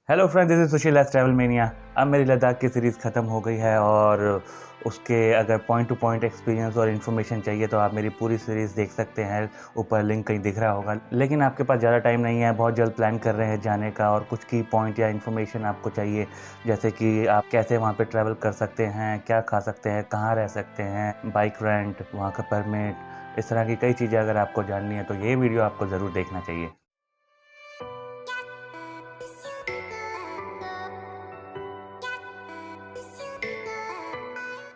Hello friends, this is Sushil as Travel Mania. अब मेरी लद्दाख की सीरीज़ ख़त्म हो गई है और उसके अगर पॉइंट टू पॉइंट एक्सपीरियंस और इन्फॉर्मेशन चाहिए तो आप मेरी पूरी सीरीज़ देख सकते हैं। ऊपर लिंक कहीं दिख रहा होगा। लेकिन आपके पास ज़्यादा टाइम नहीं है, बहुत जल्द प्लान कर रहे हैं जाने का और कुछ की पॉइंट या इन्फॉर्मेशन आपको चाहिए, जैसे कि आप कैसे वहाँ पे ट्रैवल कर सकते हैं, क्या खा सकते हैं, कहाँ रह सकते हैं, बाइक रेंट, वहाँ का परमिट, इस तरह की कई चीज़ें अगर आपको जाननी है तो ये वीडियो आपको ज़रूर देखना चाहिए।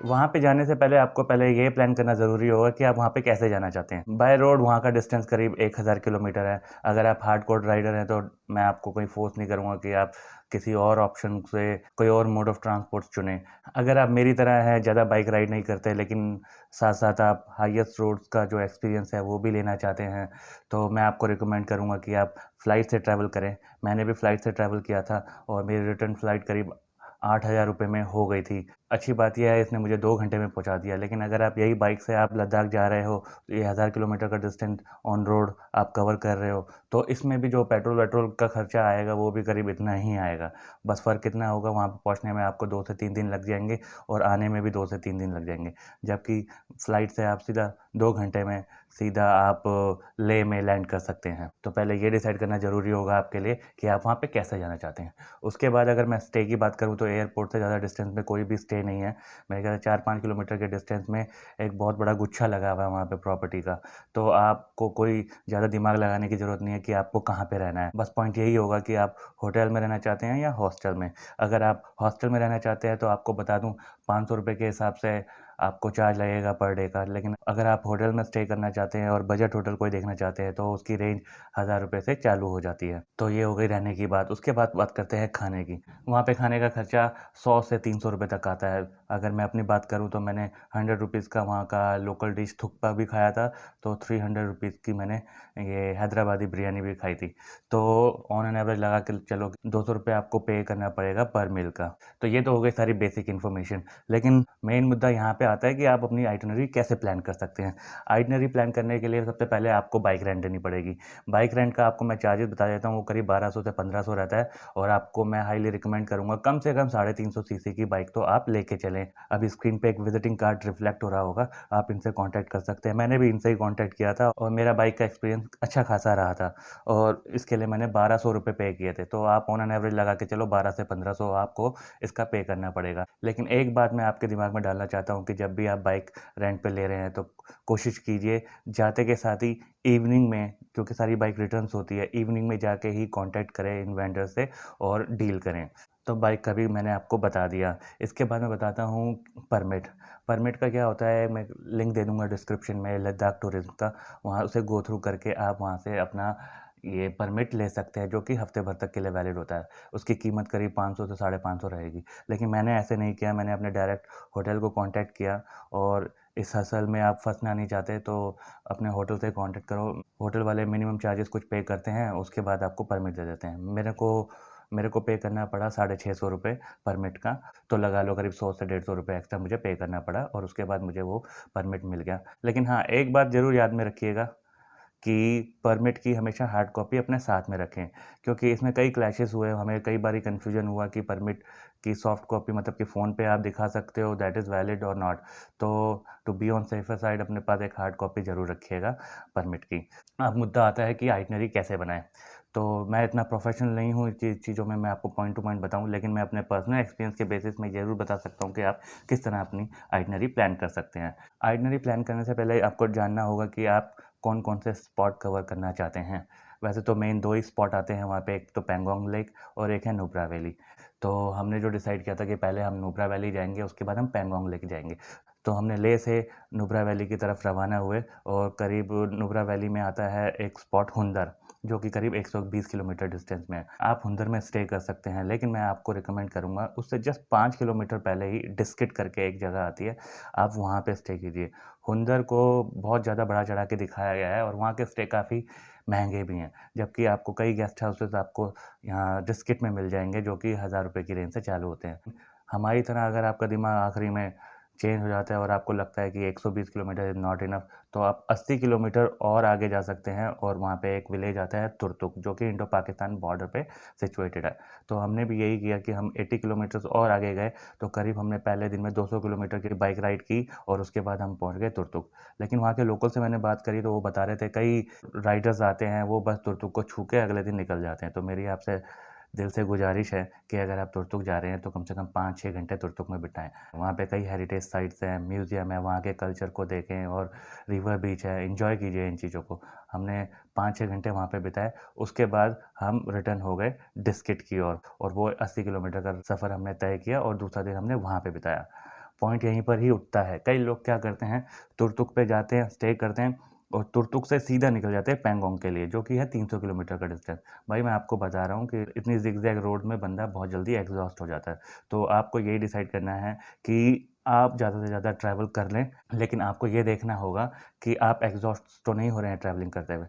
वहाँ पे जाने से पहले आपको पहले ये प्लान करना ज़रूरी होगा कि आप वहाँ पे कैसे जाना चाहते हैं। बाय रोड वहाँ का डिस्टेंस करीब 1000 किलोमीटर है। अगर आप हार्डकोर राइडर हैं तो मैं आपको कोई फोर्स नहीं करूँगा कि आप किसी और ऑप्शन से कोई और मोड ऑफ ट्रांसपोर्ट चुनें। अगर आप मेरी तरह हैं, ज़्यादा बाइक राइड नहीं करते लेकिन साथ-साथ आप हाईएस्ट रोड्स का जो एक्सपीरियंस है वो भी लेना चाहते हैं, तो मैं आपको रिकमेंड करूँगा कि आप फ़्लाइट से ट्रैवल करें। मैंने भी फ़्लाइट से ट्रैवल किया था और मेरी रिटर्न फ़्लाइट करीब 8000 रुपये में हो गई थी। अच्छी बात ये है इसने मुझे 2 घंटे में पहुँचा दिया। लेकिन अगर आप यही बाइक से आप लद्दाख जा रहे हो, तो ये 1000 किलोमीटर का डिस्टेंस ऑन रोड आप कवर कर रहे हो, तो इसमें भी जो पेट्रोल-वेट्रोल का खर्चा आएगा वो भी करीब इतना ही आएगा। बस फ़र्क इतना होगा, वहाँ पे पहुँचने में आपको 2 से 3 दिन लग जाएँगे और आने में भी 2 से 3 दिन लग जाएँगे। जबकि फ़्लाइट से आप सीधा 2 घंटे में सीधा आप लेह में लैंड कर सकते हैं। तो पहले ये डिसाइड करना ज़रूरी होगा आपके लिए कि आप वहाँ पे कैसे जाना चाहते हैं। उसके बाद अगर मैं स्टे की बात करूँ तो एयरपोर्ट से ज़्यादा डिस्टेंस में कोई भी स्टे नहीं है। मेरे ख्याल से 4-5 किलोमीटर के डिस्टेंस में एक बहुत बड़ा गुच्छा लगा हुआ है वहाँ पे प्रॉपर्टी का। तो आपको कोई ज़्यादा दिमाग लगाने की ज़रूरत नहीं है कि आपको कहाँ पे रहना है। बस पॉइंट यही होगा कि आप होटल में रहना चाहते हैं या हॉस्टल में। अगर आप हॉस्टल में रहना चाहते हैं तो आपको बता दूँ, ₹500 के हिसाब से आपको चार्ज लगेगा पर डे का। लेकिन अगर आप होटल में स्टे करना चाहते हैं और बजट होटल कोई देखना चाहते हैं तो उसकी रेंज ₹1000 से चालू हो जाती है। तो ये हो गई रहने की बात। उसके बाद बात करते हैं खाने की। वहाँ पे खाने का खर्चा 100 से 300 रुपए तक आता है। अगर मैं अपनी बात करूँ तो मैंने 100 रुपीज़ का वहाँ का लोकल डिश थुक्पा भी खाया था, तो 300 रुपीज़ की मैंने ये हैदराबादी बिरयानी भी खाई थी। तो ऑन एन एवरेज लगा के चलो ₹200 आपको पे करना पड़ेगा पर मील का। तो ये तो हो गई सारी बेसिक इन्फॉर्मेशन। लेकिन मेन मुद्दा यहाँ पे आता है कि आप अपनी आइटिनरी कैसे प्लान कर सकते हैं। आइटिनरी प्लान करने के लिए सबसे पहले आपको बाइक रेंट लेनी पड़ेगी। बाइक रेंट का आपको मैं चार्जेस बता देता हूँ, वो करीब 1200 से 1500 रहता है और आपको मैं हाईली रिकमेंड करूँगा कम से कम 350 सीसी की बाइक तो आप लेके चलें। अभी स्क्रीन पे एक विजिटिंग कार्ड रिफ्लेक्ट हो रहा होगा, आप इनसे कॉन्टैक्ट कर सकते हैं। मैंने भी इनसे ही कॉन्टैक्ट किया था और मेरा बाइक का एक्सपीरियंस अच्छा खासा रहा था और इसके लिए मैंने ₹1200 पे किए थे। तो आप ऑन एन एवरेज लगा के चलो 12 से 1500 आपको इसका पे करना पड़ेगा। लेकिन एक बात मैं आपके दिमाग में डालना चाहता हूँ कि जब भी आप बाइक रेंट पे ले रहे हैं तो कोशिश कीजिए जाते के साथ ही इवनिंग में, क्योंकि सारी बाइक रिटर्न्स होती है, इवनिंग में जाके ही कॉन्टैक्ट करें इन वेंडर से और डील करें। तो बाइक का भी मैंने आपको बता दिया। इसके बाद मैं बताता हूँ परमिट। परमिट का क्या होता है, मैं लिंक दे दूँगा डिस्क्रिप्शन में लद्दाख टूरिज़्म का, वहाँ उसे गो थ्रू करके आप वहाँ से अपना ये परमिट ले सकते हैं जो कि हफ्ते भर तक के लिए वैलिड होता है। उसकी कीमत करीब 500 से 550 रहेगी। लेकिन मैंने ऐसे नहीं किया, मैंने अपने डायरेक्ट होटल को कॉन्टैक्ट किया और इस हसल में आप फँसना नहीं चाहते तो अपने होटल से कॉन्टैक्ट करो। होटल वाले मिनिमम चार्जेस कुछ पे करते हैं, उसके बाद आपको परमिट दे देते हैं। मेरे को पे करना पड़ा ₹650 परमिट का, तो लगा लो करीब 100 से ₹150 एक्स्ट्रा मुझे पे करना पड़ा और उसके बाद मुझे वो परमिट मिल गया। लेकिन हाँ, एक बात ज़रूर याद में रखिएगा कि परमिट की हमेशा हार्ड कॉपी अपने साथ में रखें, क्योंकि इसमें कई क्लैशेस हुए, हमें कई बारी कन्फ्यूजन हुआ कि परमिट की सॉफ्ट कॉपी मतलब कि फ़ोन पे आप दिखा सकते हो दैट इज़ वैलिड और नॉट। तो to be on safer side अपने पास एक हार्ड कॉपी ज़रूर रखिएगा परमिट की। अब मुद्दा आता है कि आइटिनरी कैसे बनाएँ। तो मैं इतना प्रोफेशनल नहीं हूँ चीज़ों में मैं आपको पॉइंट टू पॉइंट बताऊँ, लेकिन मैं अपने पर्सनल एक्सपीरियंस के बेसिस में ज़रूर बता सकता हूँ कि आप किस तरह अपनी आइटिनरी प्लान कर सकते हैं। आइटिनरी प्लान करने से पहले आपको जानना होगा कि आप कौन-कौन से स्पॉट कवर करना चाहते हैं। वैसे तो मेन 2 ही स्पॉट आते हैं वहाँ पे, एक तो पैंगोंग लेक और एक है नुब्रा वैली। तो हमने जो डिसाइड किया था कि पहले हम नुब्रा वैली जाएँगे, उसके बाद हम पैंगोंग लेक जाएँगे। तो हमने लेह से नुब्रा वैली की तरफ रवाना हुए और करीब नुब्रा वैली में आता है एक स्पॉट हुंदर, जो कि करीब 120 किलोमीटर डिस्टेंस में है। आप हुंदर में स्टे कर सकते हैं, लेकिन मैं आपको रिकमेंड करूँगा उससे जस्ट 5 किलोमीटर पहले ही डिस्किट करके एक जगह आती है, आप वहाँ पे स्टे कीजिए। हुंदर को बहुत ज़्यादा बढ़ा-चढ़ा के दिखाया गया है और वहाँ के स्टे काफ़ी महँगे भी हैं, जबकि आपको कई गेस्ट हाउसेज़ आपको यहाँ डिस्किट में मिल जाएँगे जो कि ₹1000 की रेंज से चालू होते हैं। हमारी तरह अगर आपका दिमाग आखिरी में चेंज हो जाता है और आपको लगता है कि 120 किलोमीटर इज़ नॉट इनफ, तो आप 80 किलोमीटर और आगे जा सकते हैं और वहाँ पे एक विलेज आता है तुर्तुक, जो कि इंडो पाकिस्तान बॉर्डर पे सिचुएटेड है। तो हमने भी यही किया कि हम 80 किलोमीटर्स और आगे गए, तो करीब हमने पहले दिन में 200 किलोमीटर की बाइक राइड की और उसके बाद हम पहुँच गए तुर्तुक। लेकिन वहाँ के लोकल से मैंने बात करी तो वो बता रहे थे कई राइडर्स आते हैं, वो बस तुर्तुक को छू के अगले दिन निकल जाते हैं। तो मेरी आपसे दिल से गुजारिश है कि अगर आप तुर्तुक जा रहे हैं तो कम से कम 5-6 घंटे तुर्तुक में बिताएँ। वहाँ पे कई हेरिटेज साइट्स हैं, म्यूज़ियम है, वहाँ के कल्चर को देखें और रिवर बीच है, एन्जॉय कीजिए इन चीज़ों को। हमने 5-6 घंटे वहाँ पे बिताए, उसके बाद हम रिटर्न हो गए डिस्किट की ओर और वो 80 किलोमीटर का सफ़र हमने तय किया और दूसरा दिन हमने वहाँ पे बिताया। पॉइंट यहीं पर ही उठता है, कई लोग क्या करते हैं, तुर्तुक पे जाते हैं, स्टे करते हैं और तुर्तुक से सीधा निकल जाते हैं पैंगोंग के लिए, जो कि है 300 किलोमीटर का डिस्टेंस। भाई मैं आपको बता रहा हूँ कि इतनी ज़िगज़ैग रोड में बंदा बहुत जल्दी एग्ज़ॉस्ट हो जाता है। तो आपको यही डिसाइड करना है कि आप ज़्यादा से ज़्यादा ट्रैवल कर लें, लेकिन आपको ये देखना होगा कि आप एग्ज़ॉस्ट तो नहीं हो रहे हैं ट्रैवलिंग करते हुए।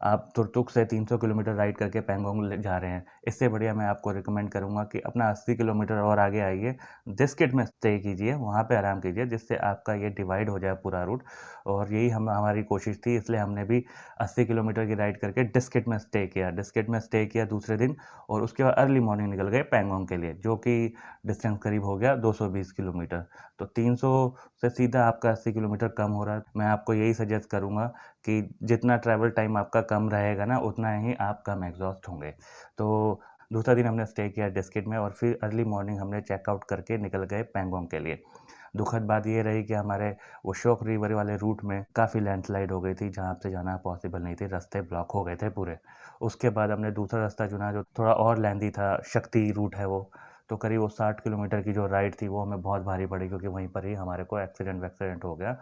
आप तुर्तुक से 300 किलोमीटर राइड करके पैंगोंग जा रहे हैं। इससे बढ़िया मैं आपको रिकमेंड करूँगा कि अपना 80 किलोमीटर और आगे आइए, डिस्किट में स्टे कीजिए, वहाँ पे आराम कीजिए, जिससे आपका ये डिवाइड हो जाए पूरा रूट। और यही हमारी कोशिश थी, इसलिए हमने भी 80 किलोमीटर की राइड करके डिस्किट में स्टे किया। डिस्किट में स्टे किया दूसरे दिन और उसके बाद अर्ली मॉर्निंग निकल गए पैंगोंग के लिए, जो कि डिस्टेंस करीब हो गया 220 किलोमीटर। तो 300 से सीधा आपका 80 किलोमीटर कम हो रहा है। मैं आपको यही सजेस्ट करूँगा कि जितना ट्रैवल टाइम आपका कम रहेगा ना, उतना ही आप कम एग्ज़ॉस्ट होंगे। तो दूसरा दिन हमने स्टे किया डिस्किट में और फिर अर्ली मॉर्निंग हमने चेकआउट करके निकल गए पैंगोंग के लिए। दुखद बात ये रही कि हमारे वो शोक रिवर वाले रूट में काफ़ी लैंडस्लाइड हो गई थी, जहाँ से जाना पॉसिबल नहीं थी, रास्ते ब्लॉक हो गए थे पूरे। उसके बाद हमने दूसरा रास्ता चुना जो थोड़ा और लेंदी था, शक्ति रूट है वो। तो करीब वो 60 किलोमीटर की जो राइड थी वो हमें बहुत भारी पड़ी, क्योंकि वहीं पर ही हमारे को एक्सीडेंट हो गया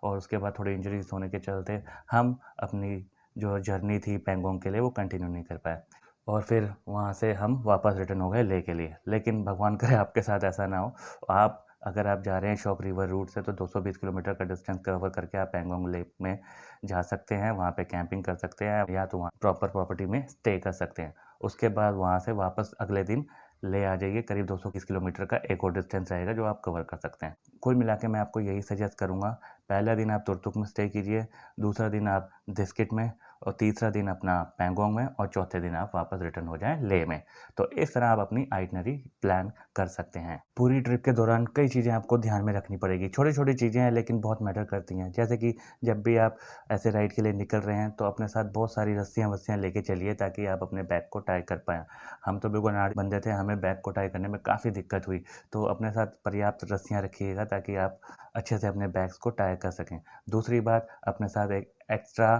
और उसके बाद थोड़ी इंजरीज़ होने के चलते हम अपनी जो जर्नी थी पैंगोंग के लिए वो कंटिन्यू नहीं कर पाए। और फिर वहाँ से हम वापस रिटर्न हो गए लेह के लिए। लेकिन भगवान करे आपके साथ ऐसा ना हो। आप अगर आप जा रहे हैं शॉप रिवर रूट से तो 220 किलोमीटर का डिस्टेंस कवर करके आप पैंगोंग लेक में जा सकते हैं, वहाँ पे कैंपिंग कर सकते हैं या तो वहाँ प्रॉपर प्रॉपर्टी में स्टे कर सकते हैं। उसके बाद वहाँ से वापस अगले दिन ले आ जाइए, करीब 220 किलोमीटर का एक और डिस्टेंस रहेगा जो आप कवर कर सकते हैं। कुल मिला के मैं आपको यही सजेस्ट करूँगा, पहला दिन आप तुरतुक में स्टे कीजिए, दूसरा दिन आप दिस्किट में और तीसरा दिन अपना पैंगोंग में और चौथे दिन आप वापस रिटर्न हो जाएँ लेह में। तो इस तरह आप अपनी आइटिनरी प्लान कर सकते हैं। पूरी ट्रिप के दौरान कई चीज़ें आपको ध्यान में रखनी पड़ेगी। छोटी-छोटी चीज़ें हैं लेकिन बहुत मैटर करती हैं। जैसे कि जब भी आप ऐसे राइड के लिए निकल रहे हैं तो अपने साथ बहुत सारी रस्सियाँ-वस्सियाँ लेके चलिए ताकि आप अपने बैग को टाई कर पाएँ। हम तो बिल्कुल अनाड़ी बंदे थे, हमें बैग को टाई करने में काफ़ी दिक्कत हुई। तो अपने साथ पर्याप्त रस्सियाँ रखिएगा ताकि आप अच्छे से अपने बैग्स को टाई कर सकें। दूसरी बात, अपने साथ एक एक्स्ट्रा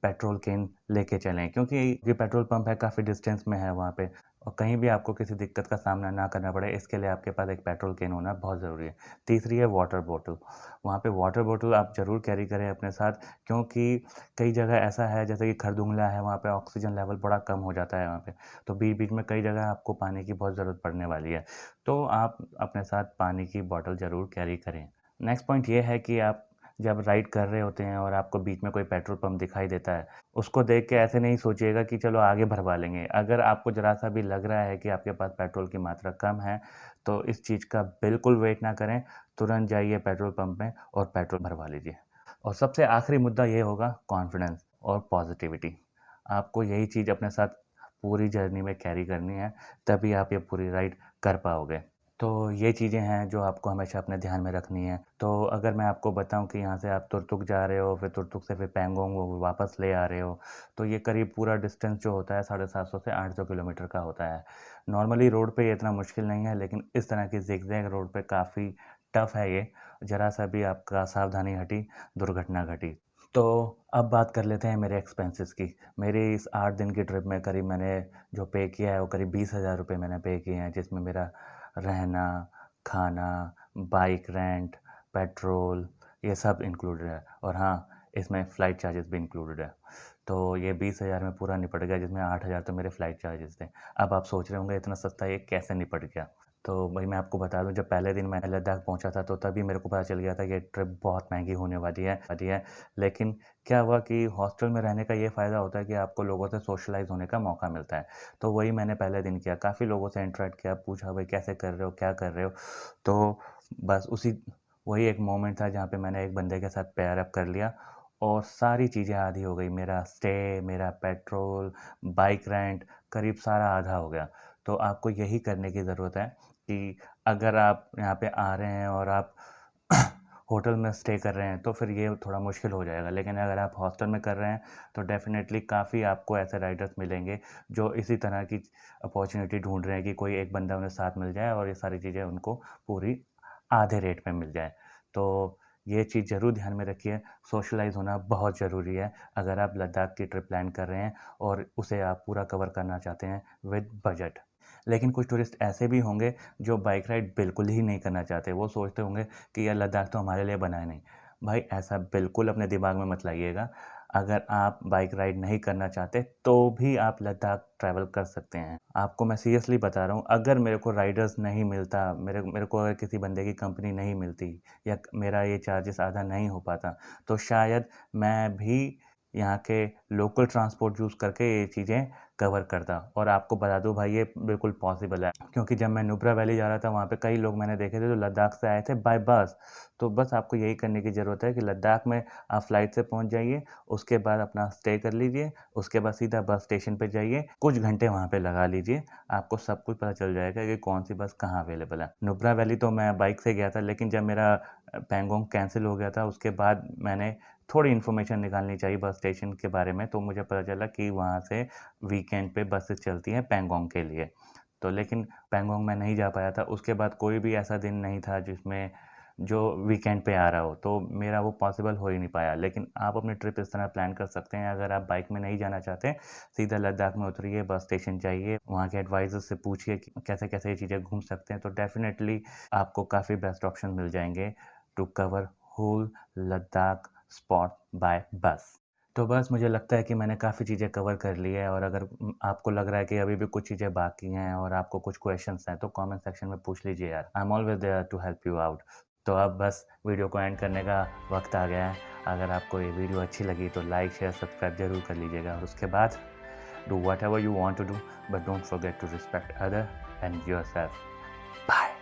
पेट्रोल कैन लेके चलें, क्योंकि ये पेट्रोल पंप है काफ़ी डिस्टेंस में है वहाँ पे और कहीं भी आपको किसी दिक्कत का सामना ना करना पड़े, इसके लिए आपके पास एक पेट्रोल कैन होना बहुत ज़रूरी है। तीसरी है वाटर बॉटल। वहाँ पे वाटर बॉटल आप ज़रूर कैरी करें अपने साथ, क्योंकि कई जगह ऐसा है जैसे कि खरदुंगला है, वहाँ पे ऑक्सीजन लेवल बड़ा कम हो जाता है वहाँ पे। तो बीच-बीच में कई जगह आपको पानी की बहुत ज़रूरत पड़ने वाली है। तो आप अपने साथ पानी की बॉटल ज़रूर कैरी करें। नेक्स्ट पॉइंट ये है कि आप जब राइड कर रहे होते हैं और आपको बीच में कोई पेट्रोल पंप दिखाई देता है, उसको देख के ऐसे नहीं सोचिएगा कि चलो आगे भरवा लेंगे। अगर आपको ज़रा-सा भी लग रहा है कि आपके पास पेट्रोल की मात्रा कम है, तो इस चीज़ का बिल्कुल वेट ना करें, तुरंत जाइए पेट्रोल पंप में और पेट्रोल भरवा लीजिए। और सबसे आखिरी मुद्दा ये होगा कॉन्फिडेंस और पॉज़िटिविटी। आपको यही चीज़ अपने साथ पूरी जर्नी में कैरी करनी है, तभी आप ये पूरी राइड कर पाओगे। तो ये चीज़ें हैं जो आपको हमेशा अपने ध्यान में रखनी है। तो अगर मैं आपको बताऊँ कि यहाँ से आप तुरतुक जा रहे हो, फिर तुरतुक से फिर पैंगोंग वापस ले आ रहे हो, तो ये करीब पूरा डिस्टेंस जो होता है 750 से 800 किलोमीटर का होता है। नॉर्मली रोड पे ये इतना मुश्किल नहीं है, लेकिन इस तरह की ज़िगज़ैग रोड पे काफ़ी टफ़ है ये। ज़रा-सा भी आपका सावधानी हटी, दुर्घटना घटी। तो अब बात कर लेते हैं मेरे एक्सपेंसेस की। मेरी इस 8 दिन की ट्रिप में करीब मैंने जो पे किया है वो करीब 20,000 रुपए मैंने पे किए हैं, जिसमें मेरा रहना, खाना, बाइक रेंट, पेट्रोल ये सब इंक्लूडेड है और हाँ, इसमें फ़्लाइट चार्जेस भी इंक्लूडेड है। तो ये 20,000 में पूरा निपट गया, जिसमें 8,000 तो मेरे फ़्लाइट चार्जेस थे। अब आप सोच रहे होंगे इतना सस्ता ये कैसे निपट गया? तो वही मैं आपको बता दूँ, जब पहले दिन मैं लद्दाख पहुँचा था तो तभी मेरे को पता चल गया था कि ये ट्रिप बहुत महँगी होने वाली है। लेकिन क्या हुआ कि हॉस्टल में रहने का ये फ़ायदा होता है कि आपको लोगों से सोशलाइज़ होने का मौका मिलता है। तो वही मैंने पहले दिन किया, काफ़ी लोगों से इंटरैक्ट किया, पूछा भाई कैसे कर रहे हो, क्या कर रहे हो? तो बस वही एक मोमेंट था जहाँ पे मैंने एक बंदे के साथ पेयर अप कर लिया और सारी चीज़ें आधी हो गई। मेरा स्टे, मेरा पेट्रोल, बाइक रेंट करीब सारा आधा हो गया। तो आपको यही करने की ज़रूरत है कि अगर आप यहाँ पे आ रहे हैं और आप होटल में स्टे कर रहे हैं तो फिर ये थोड़ा मुश्किल हो जाएगा। लेकिन अगर आप हॉस्टल में कर रहे हैं तो डेफ़िनेटली काफ़ी आपको ऐसे राइडर्स मिलेंगे जो इसी तरह की अपॉर्चुनिटी ढूँढ रहे हैं कि कोई एक बंदा उन्हें साथ मिल जाए और ये सारी चीज़ें उनको पूरी आधे रेट में मिल जाए। तो ये चीज़ ज़रूर ध्यान में रखिए, सोशलाइज़ होना बहुत ज़रूरी है अगर आप लद्दाख की ट्रिप प्लान कर रहे हैं और उसे आप पूरा कवर करना चाहते हैं विद बजट। लेकिन कुछ टूरिस्ट ऐसे भी होंगे जो बाइक राइड बिल्कुल ही नहीं करना चाहते। वो सोचते होंगे कि यार लद्दाख तो हमारे लिए बना है नहीं। भाई ऐसा बिल्कुल अपने दिमाग में मत लाइएगा। अगर आप बाइक राइड नहीं करना चाहते तो भी आप लद्दाख ट्रैवल कर सकते हैं। आपको मैं सीरियसली बता रहा हूँ, अगर मेरे को राइडर्स नहीं मिलता, मेरे मेरे को अगर किसी बंदे की कंपनी नहीं मिलती या मेरा ये चार्जेस आधा नहीं हो पाता, तो शायद मैं भी यहाँ के लोकल ट्रांसपोर्ट यूज़ करके ये चीज़ें कवर करता। और आपको बता दूँ भाई ये बिल्कुल पॉसिबल है, क्योंकि जब मैं नुब्रा वैली जा रहा था वहाँ पे कई लोग मैंने देखे थे जो लद्दाख से आए थे बाय बस। तो बस आपको यही करने की ज़रूरत है कि लद्दाख में आप फ्लाइट से पहुँच जाइए, उसके बाद अपना स्टे कर लीजिए, उसके बाद सीधा बस स्टेशन पे जाइए, कुछ घंटे वहाँ पे लगा लीजिए, आपको सब कुछ पता चल जाएगा कि कौन-सी बस कहाँ अवेलेबल है। नुब्रा वैली तो मैं बाइक से गया था, लेकिन जब मेरा पैंगोंग कैंसल हो गया था उसके बाद मैंने थोड़ी इन्फॉर्मेशन निकालनी चाहिए बस स्टेशन के बारे में, तो मुझे पता चला कि वहाँ से वीकेंड पे बसेस चलती हैं पैंगोंग के लिए। तो लेकिन पैंगोंग मैं नहीं जा पाया था, उसके बाद कोई भी ऐसा दिन नहीं था जिसमें जो वीकेंड पे आ रहा हो, तो मेरा वो पॉसिबल हो ही नहीं पाया। लेकिन आप अपनी ट्रिप इस तरह प्लान कर सकते हैं, अगर आप बाइक में नहीं जाना चाहते, सीधा लद्दाख में उतरिए, बस स्टेशन जाइए, वहाँ के एडवाइज़र से पूछिए कि कैसे-कैसे ये चीज़ें घूम सकते हैं, तो डेफ़िनेटली आपको काफ़ी बेस्ट ऑप्शन मिल जाएँगे to cover whole Ladakh spot by bus. तो बस मुझे लगता है कि मैंने काफ़ी चीज़ें कवर कर ली है, और अगर आपको लग रहा है कि अभी भी कुछ चीज़ें बाकी हैं और आपको कुछ क्वेश्चंस हैं तो कमेंट सेक्शन में पूछ लीजिए यार। I am always there to help you out. तो अब बस वीडियो को एंड करने का वक़्त आ गया है। अगर आपको ये वीडियो अच्छी लगी तो लाइक, शेयर, सब्सक्राइब ज़रूर कर लीजिएगा, और उसके बाद do whatever you want to do, but don't forget to respect other and yourself. Bye.